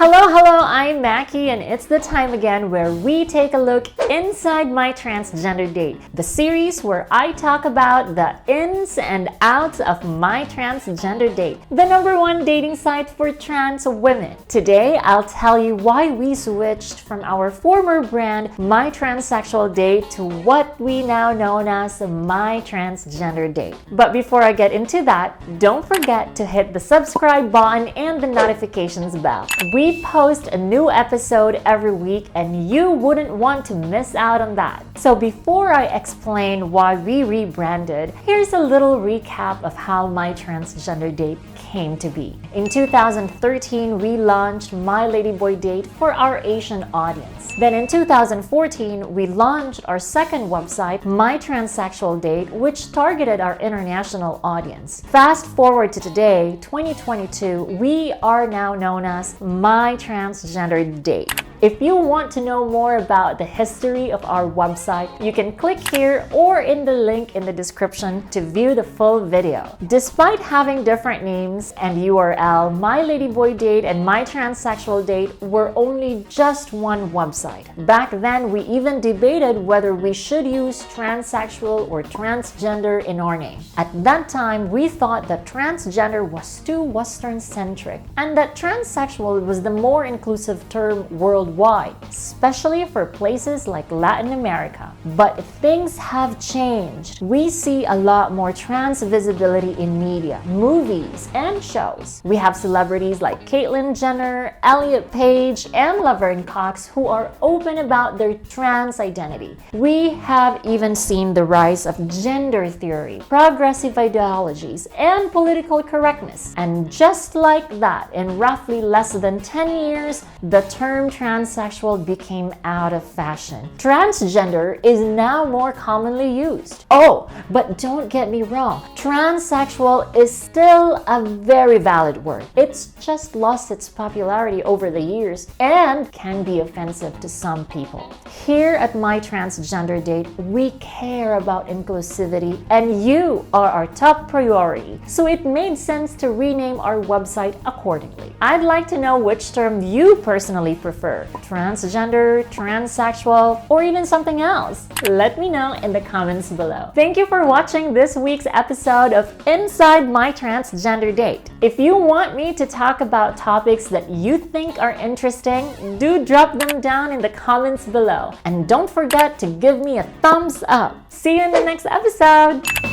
Hello, I'm Mackie, and it's the time again where we take a look inside My Transgender Date, the series where I talk about the ins and outs of My Transgender Date, the #1 dating site for trans women. Today, I'll tell you why we switched from our former brand, My Transsexual Date, to what we now know as My Transgender Date. But before I get into that, don't forget to hit the subscribe button and the notifications bell. We post a new episode every week and you wouldn't want to miss out on that. So before I explain why we rebranded, here's a little recap of how My Transgender Date came to be. In 2013, we launched My Ladyboy Date for our Asian audience. Then in 2014, we launched our second website, My Transsexual Date, which targeted our international audience. Fast forward to today, 2022, we are now known as My Transgender Date. If you want to know more about the history of our website, you can click here or in the link in the description to view the full video. Despite having different names and URL, My Ladyboy Date and My Transsexual Date were only just one website. Back then, we even debated whether we should use transsexual or transgender in our name. At that time, we thought that transgender was too Western-centric and that transsexual was the more inclusive term worldwide, especially for places like Latin America. But things have changed. We see a lot more trans visibility in media, movies, and shows. We have celebrities like Caitlyn Jenner, Elliot Page, and Laverne Cox who are open about their trans identity. We have even seen the rise of gender theory, progressive ideologies, and political correctness. And just like that, in roughly less than 10 years, the term transsexual became out of fashion. Transgender is now more commonly used. Oh, but don't get me wrong, transsexual is still a very valid word. It's just lost its popularity over the years and can be offensive to some people. Here at My Transgender Date, we care about inclusivity and you are our top priority, so it made sense to rename our website accordingly. I'd like to know which term you personally prefer, transgender, transsexual, or even something else. Let me know in the comments below. Thank you for watching this week's episode of Inside My Transgender Date. If you want me to talk about topics that you think are interesting, do drop them down in the comments below. And don't forget to give me a thumbs up. See you in the next episode!